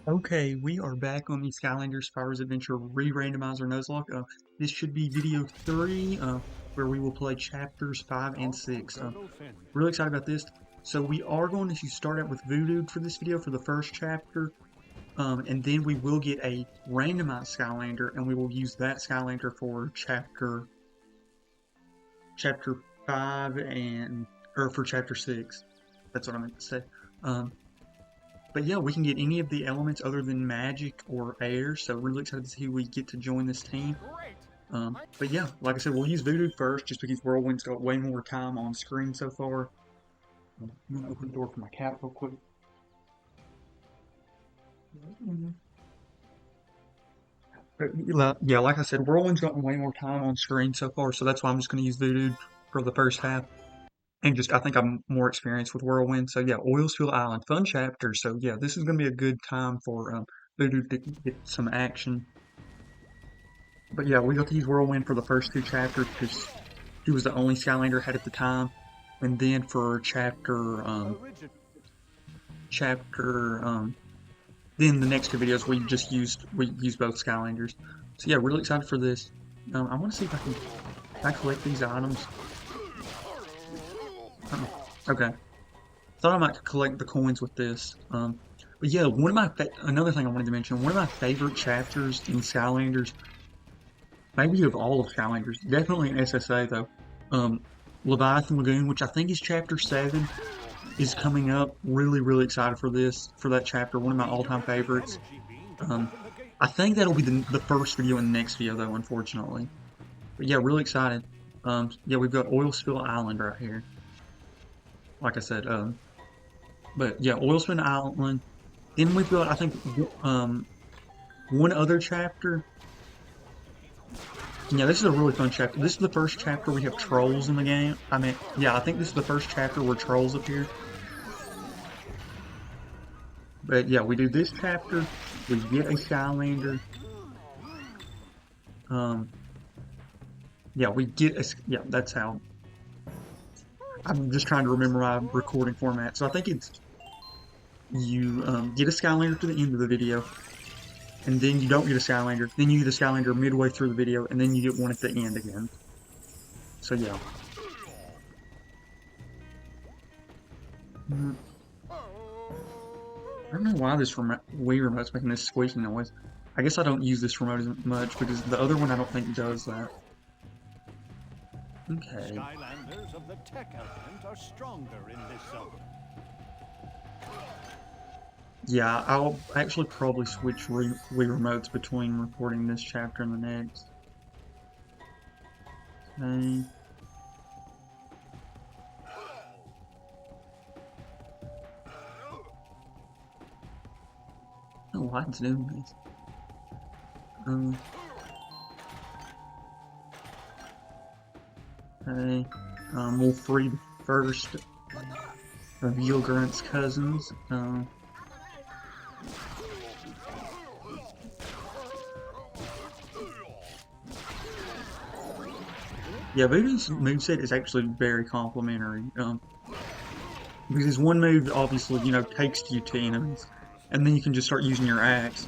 Okay, we are back on the Skylanders Spyro's Adventure Re-Randomizer Nuzlocke. This should be video 3, where we will play chapters 5 and 6. Really excited about this. So we are going to start out with Voodoo for this video for the first chapter, and then we will get a randomized Skylander, and we will use that Skylander for chapter 5 or for chapter 6. That's what I meant to say. But yeah, we can get any of the elements other than magic or air, so really excited to see who we get to join this team. But yeah, like I said, we'll use Voodoo first, just because Whirlwind's got way more time on screen so far. I'm gonna open the door for my cat real quick. But yeah, like I said, Whirlwind's gotten way more time on screen so far, so that's why I'm just going to use Voodoo for the first half. And just, I think I'm more experienced with Whirlwind. So yeah, Oilspill Island, fun chapter. So yeah, this is going to be a good time for Voodoo to get some action. But yeah, we got to use Whirlwind for the first 2 chapters because he was the only Skylander I had at the time. And then for then the next 2 videos we used both Skylanders. So yeah, really excited for this. I want to see if I collect these items. Okay. Thought I might collect the coins with this. But yeah, another thing I wanted to mention, one of my favorite chapters in Skylanders, maybe of all of Skylanders, definitely in SSA though, Leviathan Lagoon, which I think is chapter 7, is coming up. Really excited for that chapter, one of my all-time favorites. I think that'll be the first video in the next video though, unfortunately. But yeah, really excited. Yeah, we've got Oilspill Island right here. Like I said, but yeah, Oilspill Island. Then we've got, I think, one other chapter. Yeah, this is a really fun chapter. This is the first chapter we have trolls in the game. I mean, yeah, I think this is the first chapter where trolls appear. But yeah, we do this chapter. We get a Skylander. Yeah, yeah, that's how. I'm just trying to remember my recording format. So I think it's you get a Skylander to the end of the video, and then you don't get a Skylander. Then you get a Skylander midway through the video, and then you get one at the end again. So yeah. I don't know why this Wii remote's making this squeaking noise. I guess I don't use this remote as much because the other one I don't think does that. Okay. Skylanders of the tech element are stronger in this zone. Yeah, I'll actually probably switch Wii remotes between recording this chapter and the next. Okay. Oh, why it's doing this? Okay. We'll free the first of Yilgrant's cousins. Yeah, Voodoo's moveset is actually very complimentary. Because his one move obviously, takes you to enemies. And then you can just start using your axe.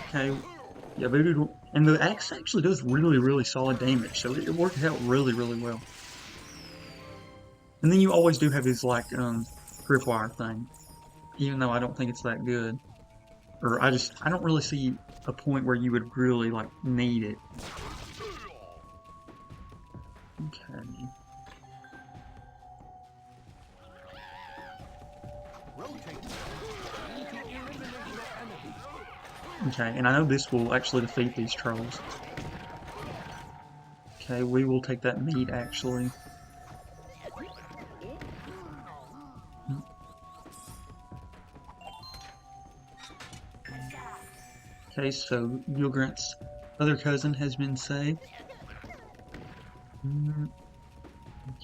Okay. Yeah, Voodoo, and the axe actually does really solid damage, so it worked out really well. And then you always do have his, like, gripwire thing. Even though I don't think it's that good. Or I don't really see a point where you would really, like, need it. Okay. Okay, and I know this will actually defeat these trolls. Okay, we will take that meat, actually. Okay, so Yilgrant's other cousin has been saved.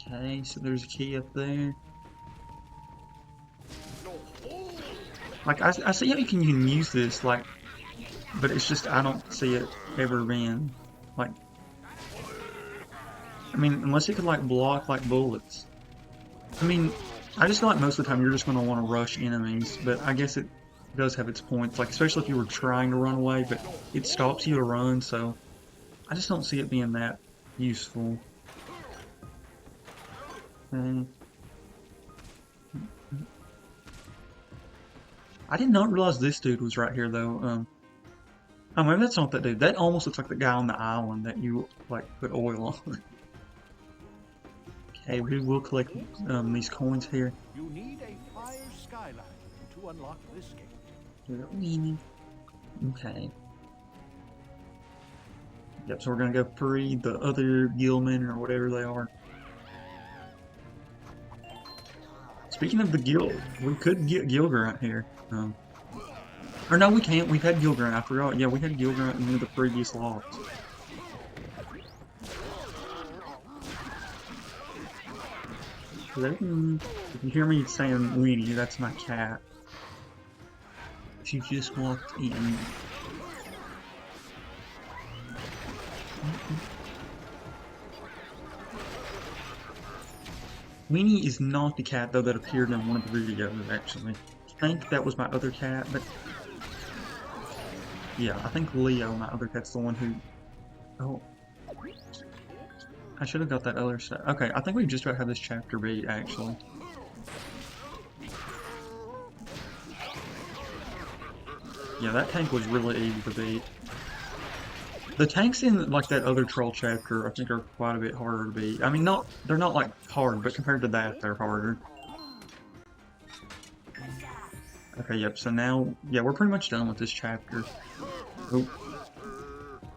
Okay, so there's a key up there. Like, I see how you can use this, like, but it's just, I don't see it ever being, like, I mean, unless it could, like, block, like, bullets. I mean, I just feel like most of the time you're just going to want to rush enemies, but I guess it does have its points, like especially if you were trying to run away, but it stops you to run, so I just don't see it being that useful. And I did not realize this dude was right here though. Oh, maybe that's not that dude. That almost looks like the guy on the island that you like put oil on. Okay, we will collect these coins here. You need a fire Skylander to unlock this gate. Okay. Yep, so we're gonna go free the other Gilman or whatever they are. Speaking of the guild, we could get Gilgrunt here. Or no, we can't. We've had Gilgrunt. I forgot. Yeah, we had Gilgrunt in the previous logs. If you hear me saying Weenie, that's my cat. She just walked in. Weenie is not the cat, though, that appeared in one of the videos, actually. I think that was my other cat, but... yeah, I think Leo, my other cat's the one who... oh. I should have got that other set. Okay, I think we just about have this chapter beat, actually. Yeah, that tank was really easy to beat. The tanks in, like, that other troll chapter, I think are quite a bit harder to beat. I mean, they're not, like, hard, but compared to that, they're harder. Okay, yep, so now, yeah, we're pretty much done with this chapter. Oh,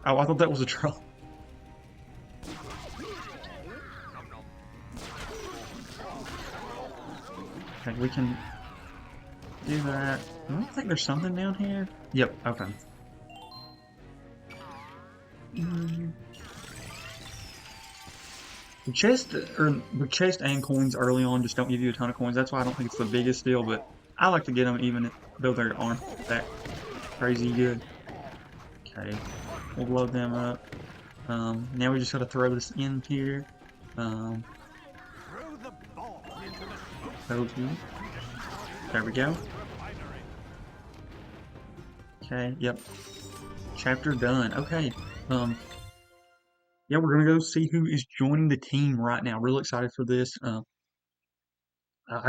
I thought that was a troll. Okay, we can do that. I don't think there's something down here. Yep, okay. The chest and coins early on just don't give you a ton of coins. That's why I don't think it's the biggest deal, but I like to get them even though they aren't that crazy good. Okay, we'll load them up. Now we just gotta throw this in here. Okay. There we go. Okay, yep. Chapter done. Okay. Yeah, we're gonna go see who is joining the team right now. Real excited for this. I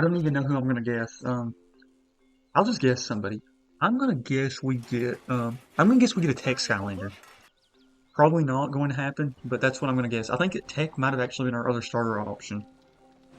don't even know who I'm gonna guess. I'll just guess somebody. I'm gonna guess we get a Tech Skylander. Probably not going to happen, but that's what I'm gonna guess. I think Tech might have actually been our other starter option.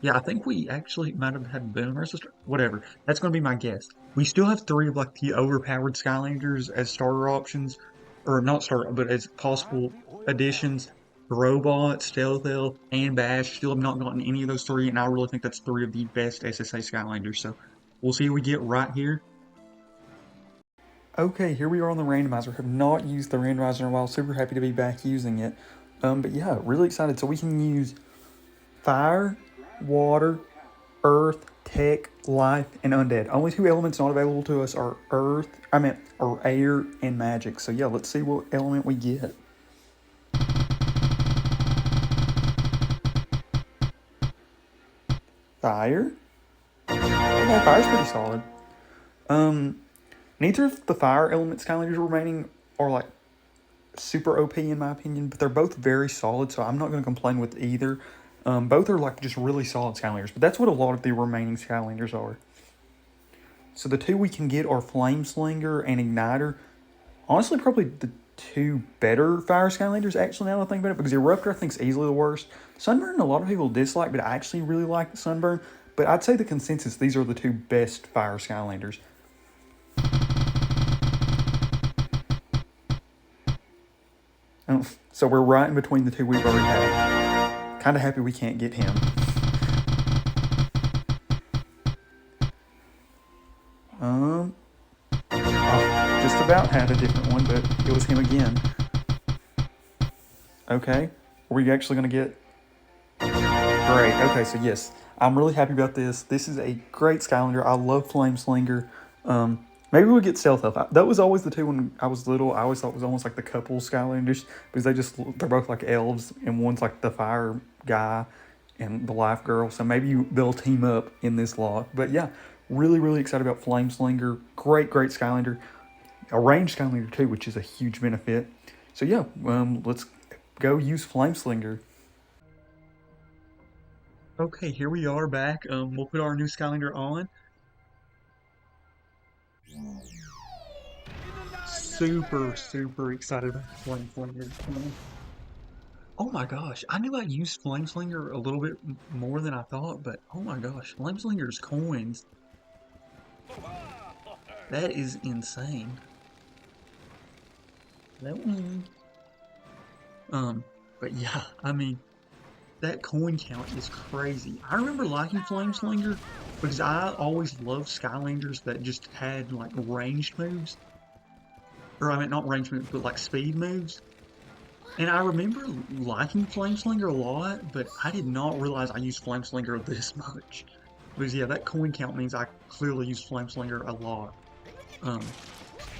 Yeah, I think we actually might have had Boom or sister. Whatever. That's gonna be my guess. We still have 3 of like the overpowered Skylanders as starter options. Or not starter, but as possible additions. Robot, Stealth Elf, and Bash. Still have not gotten any of those 3, and I really think that's 3 of the best SSA Skylanders. So we'll see who we get right here. Okay, here we are on the randomizer. Have not used the randomizer in a while. Super happy to be back using it. But yeah, really excited. So we can use Fire, Water, Earth, Tech, Life, and Undead. Only 2 elements not available to us are Air and Magic. So yeah, let's see what element we get. Fire. Okay, fire's pretty solid. Neither of the fire element Skylanders remaining are like super OP in my opinion, but they're both very solid, so I'm not going to complain with either. Both are like just really solid Skylanders, but that's what a lot of the remaining Skylanders are. So the 2 we can get are Flame Slinger and Igniter. Honestly, probably the 2 better fire Skylanders, actually, now that I think about it, because Eruptor I think is easily the worst. Sunburn, a lot of people dislike, but I actually really like Sunburn. But I'd say the consensus, these are the 2 best fire Skylanders. So we're right in between the 2 we've already had. Kind of happy we can't get him. I just about had a different one, but it was him again. Okay, are we actually going to get... great, okay, so yes, I'm really happy about this. This is a great Skylander. I love Flame Slinger. Maybe we'll get Stealth Elf. That was always the 2 when I was little. I always thought it was almost like the couple Skylanders, because they're both like elves, and one's like the fire guy, and the Life Girl. So maybe they'll team up in this lock. But yeah, really excited about Flameslinger. Great Skylander. A ranged Skylander too, which is a huge benefit. So yeah, let's go use Flameslinger. Okay, here we are back. We'll put our new Skylander on. Super excited about Flameslinger. Oh my gosh, I knew I used Flameslinger a little bit more than I thought, but oh my gosh, Flameslinger's coins. That is insane. That one. But yeah, I mean, that coin count is crazy. I remember liking Flameslinger because I always loved Skylanders that just had like ranged moves. Or I mean, not ranged moves, but like speed moves. And I remember liking Flameslinger a lot, but I did not realize I used Flameslinger this much. Because yeah, that coin count means I clearly use Flameslinger a lot.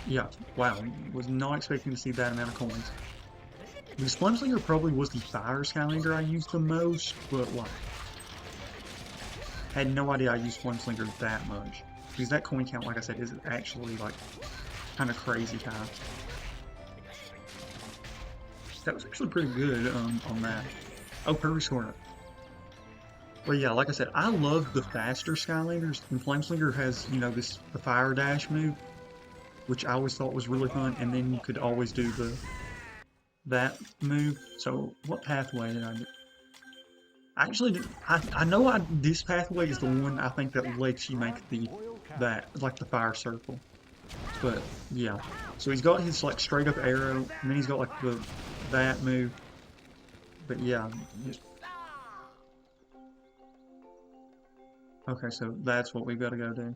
Yeah, wow, was not expecting to see that amount of coins. Because Flameslinger probably was the fire Skylander I used the most, but like, had no idea I used Flameslinger that much. Because that coin count, like I said, is actually like kind of crazy kind of. That was actually pretty good on that. Oh, Purdy Scorner. Well, yeah, like I said, I love the faster Skylanders, and Flameslinger has, you know, the fire dash move, which I always thought was really fun, and then you could always do that move. So, what pathway did I do? Actually, I know this pathway is the one I think that lets you make like the fire circle. But yeah, so he's got his like straight up arrow, and then he's got like that move. But yeah, okay, so that's what we've got to go do.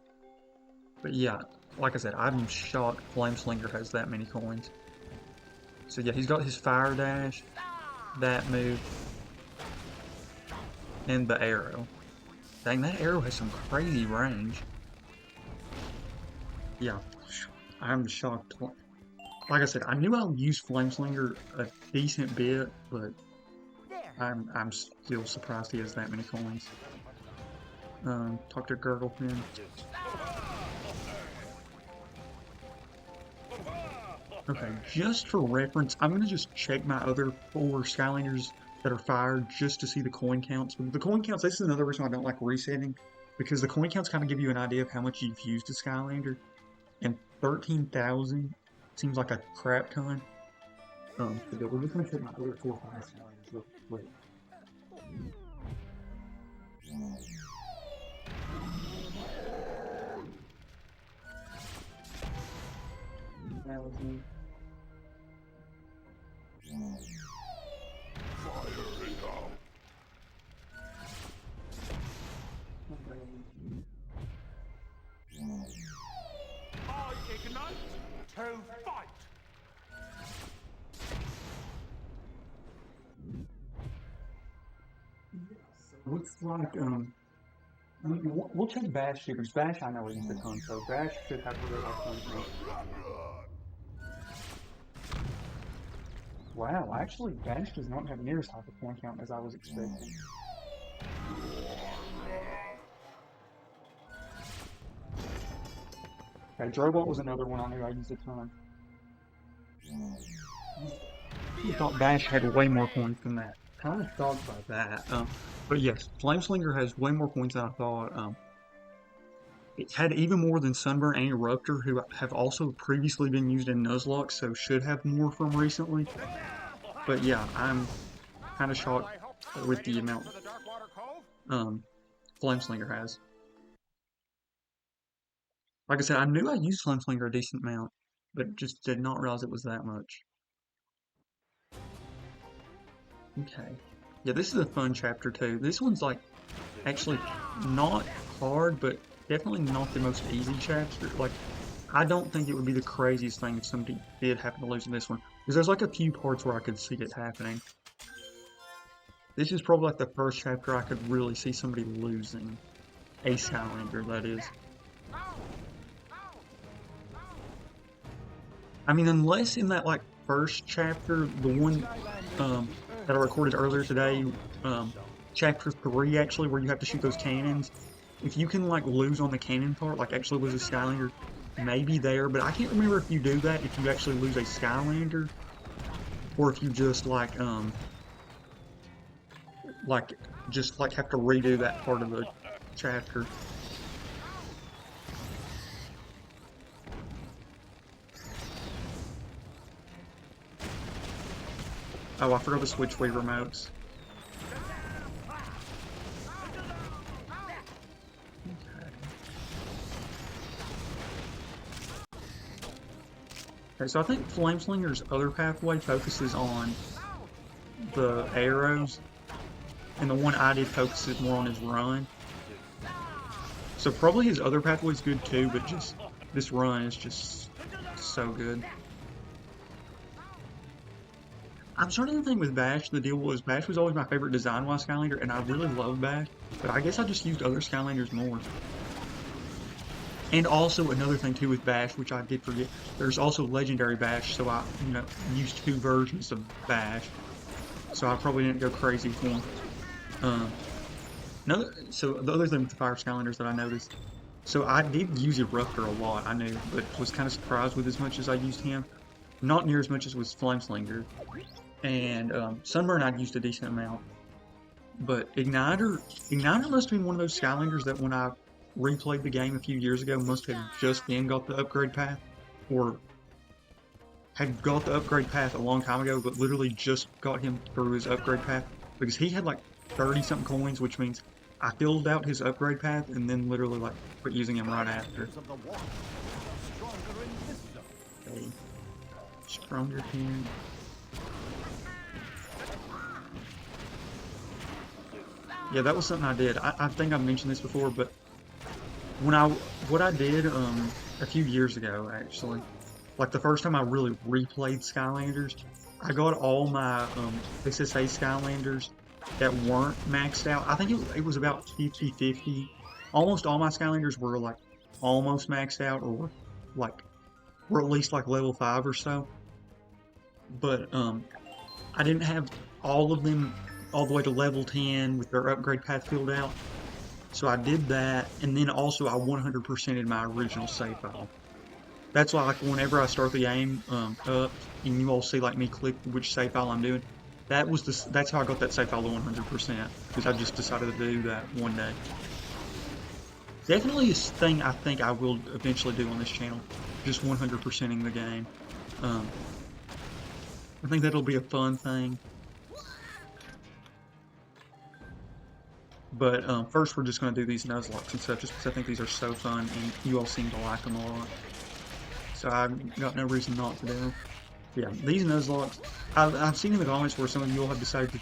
But yeah, like I said, I'm shocked Flameslinger has that many coins. So yeah, he's got his fire dash, that move, and the arrow. Dang, that arrow has some crazy range. Yeah, I'm shocked. Like I said, I knew I would use Flameslinger a decent bit, but I'm still surprised he has that many coins. Talk to Gurglepin. Okay, just for reference, I'm gonna just check my other 4 Skylanders that are fired just to see the coin counts. But the coin counts, this is another reason I don't like resetting, because the coin counts kind of give you an idea of how much you've used a Skylander. And 13,000 seems like a crap ton. So we're just gonna check my other 4 Skylanders real quick. I ignite to fight. Looks like we'll check Bash here, because Bash I know is a ton, so Bash should have a really high ton. Wow, actually Bash does not have near as high a point count as I was expecting. Okay, Drobot was another one I knew I used a ton. I thought Bash had way more points than that. Kind of shocked by that. But yes, Flameslinger has way more points than I thought. It had even more than Sunburn and Eruptor, who have also previously been used in Nuzlocke, so should have more from recently. But yeah, I'm kind of shocked with the amount Flameslinger has. Like I said, I knew I used Flameslinger a decent amount, but just did not realize it was that much. Okay. Yeah, this is a fun chapter too. This one's like actually not hard, but definitely not the most easy chapter. Like, I don't think it would be the craziest thing if somebody did happen to lose in this one, because there's like a few parts where I could see it happening. This is probably like the first chapter I could really see somebody losing. A Skylander, that is. I mean, unless in that like first chapter, the one that I recorded earlier today, chapter 3 actually, where you have to shoot those cannons. If you can like lose on the cannon part, like actually lose a Skylander, maybe there, but I can't remember if you do that, if you actually lose a Skylander, or if you just just have to redo that part of the chapter. Oh, I forgot to switch Wii remotes. Okay, so I think Flameslinger's other pathway focuses on the arrows, and the one I did focuses more on his run. So probably his other pathway is good too, but just this run is just so good. I'm starting to think with Bash, the deal was Bash was always my favorite design-wise Skylander, and I really love Bash, but I guess I just used other Skylanders more. And also another thing too with Bash, which I did forget, there's also Legendary Bash, so I used 2 versions of Bash, so I probably didn't go crazy with one. So the other thing with the Fire Skylanders that I noticed, so I did use Eruptor a lot, I knew, but was kind of surprised with as much as I used him. Not near as much as with Flameslinger. And Sunburn I'd used a decent amount. But Igniter must have been one of those Skylanders that when I replayed the game a few years ago must have just then got the upgrade path, or had got the upgrade path a long time ago, but literally just got him through his upgrade path, because he had like 30-something coins, which means I filled out his upgrade path and then literally like quit using him right after. Okay. Stronger here. Yeah, that was something I did. I think I mentioned this before, but what I did a few years ago actually, like the first time I really replayed Skylanders, I got all my SSA Skylanders that weren't maxed out. I think it was about 50-50. Almost all my Skylanders were like almost maxed out, or were at least like level 5 or so. But I didn't have all of them all the way to level 10 with their upgrade path filled out. So I did that, and then also I 100%ed my original save file. That's why, like, whenever I start the game up, and you all see like me click which save file I'm doing, that's how I got that save file to 100%, because I just decided to do that one day. Definitely a thing I think I will eventually do on this channel, just 100%ing the game. I think that'll be a fun thing. But first we're just going to do these Nuzlocke and stuff, just because I think these are so fun, and you all seem to like them a lot. So I've got no reason not to do them. Yeah, these Nuzlocke, I've seen in the comments where some of you all have decided to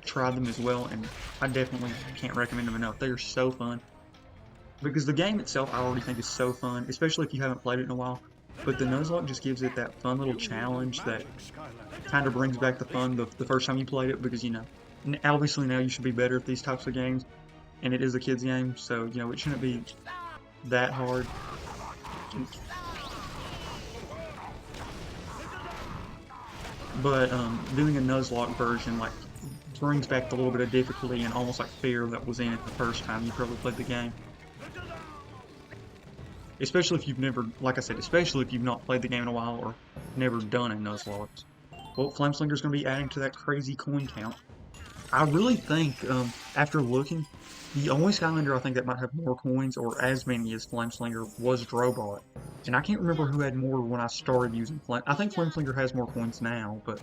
try them as well, and I definitely can't recommend them enough. They are so fun. Because the game itself I already think is so fun, especially if you haven't played it in a while. But the Nuzlocke just gives it that fun little challenge that kind of brings back the fun the first time you played it, because, you know, obviously now you should be better at these types of games, and it is a kid's game, so, you know, it shouldn't be that hard. But doing a Nuzlocke version, like, brings back the little bit of difficulty and almost like fear that was in it the first time you probably played the game. Especially if you've never, like I said, especially if you've not played the game in a while or never done a Nuzlocke. Well, Flameslinger's going to be adding to that crazy coin count. I really think, after looking, the only Skylander I think that might have more coins, or as many as Flameslinger, was Drobot. And I can't remember who had more when I started using Flame. I think Flameslinger has more coins now, but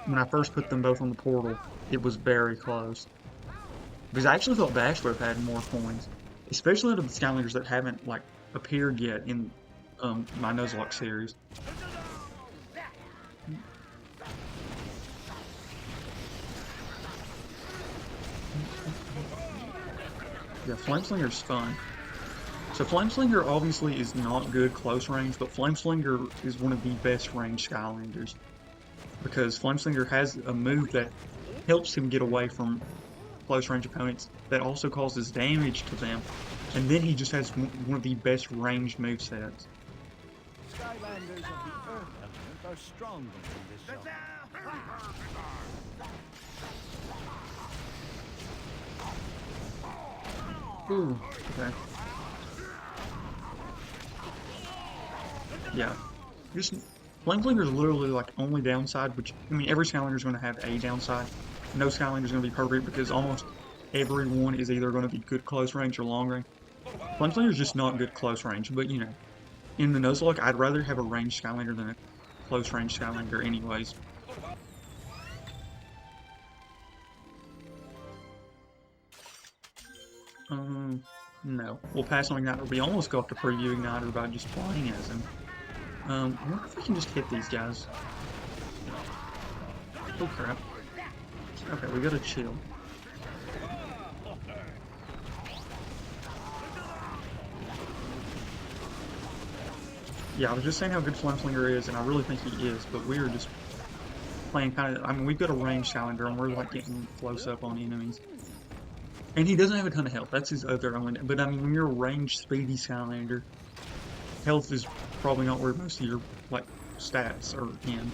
when I first put them both on the portal, it was very close. Because I actually thought Bash would have had more coins, especially out of the Skylanders that haven't, like, appeared yet in my Nuzlocke series. Yeah, Flameslinger's fun. So Flameslinger obviously is not good close range, but Flameslinger is one of the best range Skylanders, because Flameslinger has a move that helps him get away from close range opponents that also causes damage to them, and then he just has one of the best ranged movesets. Skylanders of the Earth element are stronger in this zone. Ooh, okay. Yeah. Just Flameslinger is literally like only downside, which I mean every Skylander is going to have a downside. No Skylander is going to be perfect because almost everyone is either going to be good close range or long range. Flameslinger is just not good close range, but you know, in the Nuzlocke, I'd rather have a ranged Skylander than a close range Skylander, anyways. No. We'll pass on Igniter. We almost got to preview Igniter by just playing as him. I wonder if we can just hit these guys. Oh crap. Okay, we gotta chill. Yeah, I was just saying how good Flameslinger is, and I really think he is, but we are just playing kind of, I mean, we've got a ranged Skylander, and we're like getting close up on enemies. And he doesn't have a ton of health, that's his other only, but I mean, when you're a ranged, speedy Skylander, health is probably not where most of your, like, stats are in.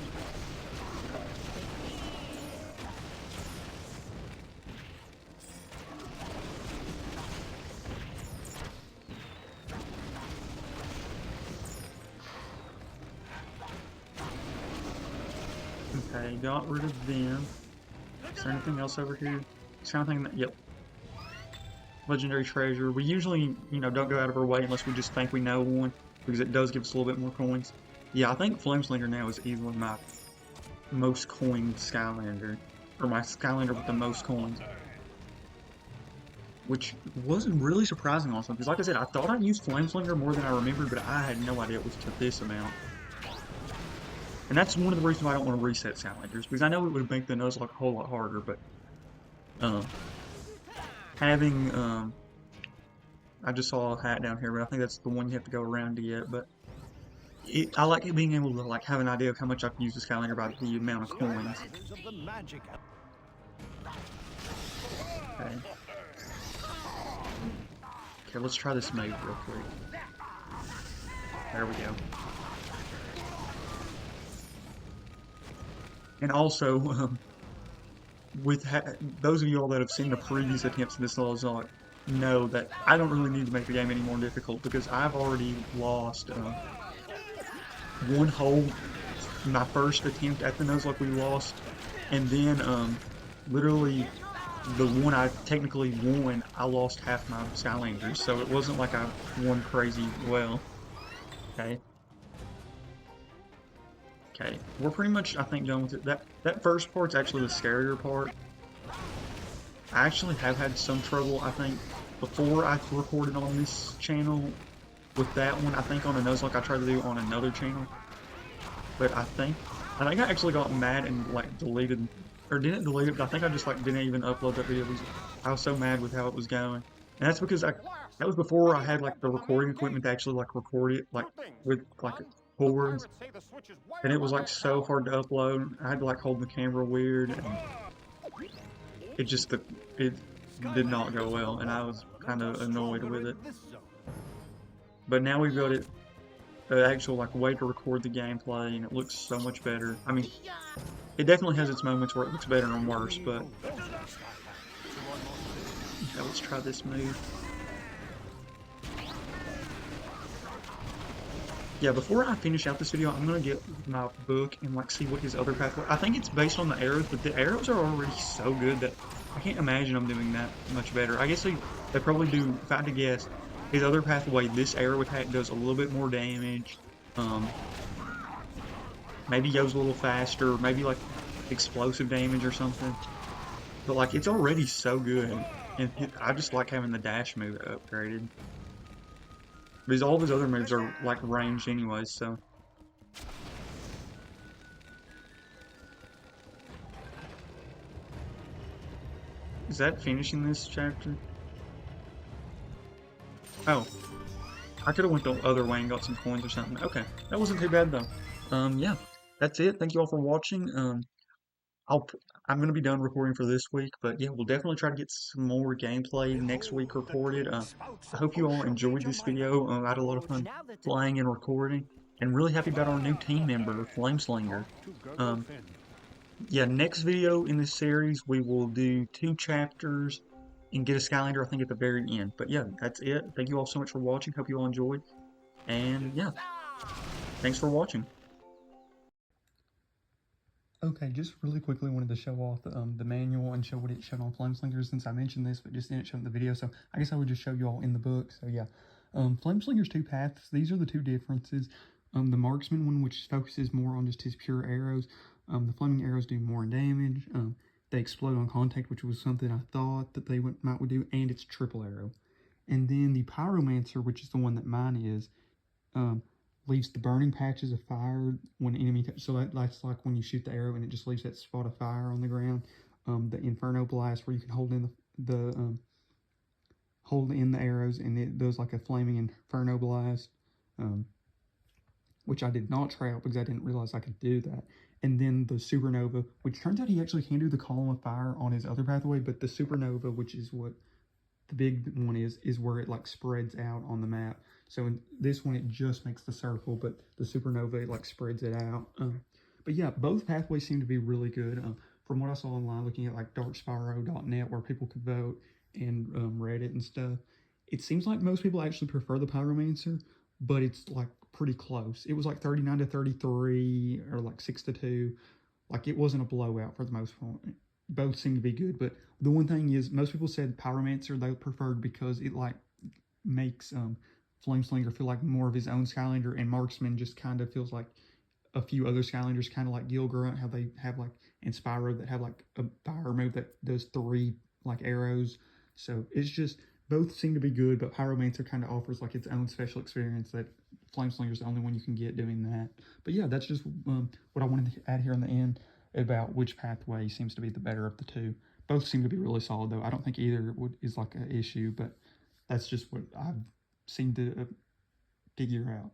Okay, got rid of them. Is there anything else over here? It's kind of thing that, yep. Legendary treasure. We usually, you know, don't go out of our way unless we just think we know one, because it does give us a little bit more coins. Yeah, I think Flameslinger now is easily my most coined Skylander, or my Skylander with the most coins. Which wasn't really surprising also, because like I said, I thought I used Flameslinger more than I remembered, but I had no idea it was to this amount. And that's one of the reasons why I don't want to reset Skylanders, because I know it would make the Nuzlocke a whole lot harder, but having I just saw a hat down here, but I think that's the one you have to go around to get, but I like it being able to like have an idea of how much I can use the Skylander by the amount of coins. Okay. Okay, let's try this move real quick. There we go. And also, with those of you all that have seen the previous attempts in this Nuzlocke know that I don't really need to make the game any more difficult, because I've already lost one whole, my first attempt at the Nuzlocke we lost, and then literally the one I technically won, I lost half my Skylanders, so it wasn't like I won crazy well. Okay. Okay, we're pretty much, I think, done with it. That first part's actually the scarier part. I actually have had some trouble, I think, before I recorded on this channel with that one. I think on a Nuzlocke I tried to do on another channel. But I think I actually got mad and, like, deleted, or didn't delete it, but I think I just, like, didn't even upload that video. I was so mad with how it was going. And that's because that was before I had, like, the recording equipment to actually, like, record it, like, with, like, cords, and it was like so hard to upload. I had to like hold the camera weird, and it just it did not go well, and I was kind of annoyed with it. But now we've got it, the actual like way to record the gameplay, and it looks so much better. I mean, it definitely has its moments where it looks better and worse, but okay, let's try this move. Yeah, before I finish out this video, I'm gonna get my book and like see what his other pathway. I think it's based on the arrows, but the arrows are already so good that I can't imagine I'm doing that much better. I guess they probably do. If I had to guess, his other pathway, this arrow attack does a little bit more damage. Maybe goes a little faster. Maybe like explosive damage or something. But like it's already so good, and I just like having the dash move upgraded. Because all of his other moves are, like, ranged anyways, so. Is that finishing this chapter? Oh. I could've went the other way and got some coins or something. Okay. That wasn't too bad, though. Yeah. That's it. Thank you all for watching. I'm gonna be done recording for this week, but yeah, we'll definitely try to get some more gameplay next week recorded. I hope you all enjoyed this video. I had a lot of fun playing and recording, and really happy about our new team member, Flameslinger. Yeah, next video in this series we will do 2 chapters and get a Skylander, I think, at the very end. But yeah, that's it. Thank you all so much for watching. Hope you all enjoyed. And yeah, thanks for watching. Okay, just really quickly wanted to show off the manual and show what it showed on Flameslingers, since I mentioned this, but just didn't show in the video. So I guess I would just show you all in the book. So yeah, Flameslingers 2 paths. These are the two differences. The Marksman one, which focuses more on just his pure arrows. The Flaming arrows do more damage. They explode on contact, which was something I thought that they might do, and it's triple arrow. And then the Pyromancer, which is the one that mine is, leaves the burning patches of fire when enemy so that's like when you shoot the arrow and it just leaves that spot of fire on the ground. The Inferno Blast, where you can hold in the arrows and it does like a flaming Inferno Blast, which I did not try out because I didn't realize I could do that. And then the Supernova, which turns out he actually can do the column of fire on his other pathway, but the Supernova, which is what the big one is where it like spreads out on the map. So in this one, it just makes the circle, but the Supernova, it like spreads it out. But yeah, both pathways seem to be really good. From what I saw online, looking at like darkspyro.net, where people could vote, and Reddit and stuff, it seems like most people actually prefer the Pyromancer, but it's like pretty close. It was like 39 to 33 or like 6 to 2. Like it wasn't a blowout for the most part. Both seem to be good, but the one thing is most people said Pyromancer they preferred because it like makes Flameslinger feel like more of his own Skylander, and Marksman just kind of feels like a few other Skylanders, kind of like Gilgrunt, how they have like, and Spyro that have like a fire move that does 3 like arrows. So it's just, both seem to be good, but Pyromancer kind of offers like its own special experience that Flameslinger is the only one you can get doing that. But yeah, that's just what I wanted to add here in the end about which pathway seems to be the better of the two. Both seem to be really solid, though. I don't think either is like an issue, but that's just what I've seemed to figure out.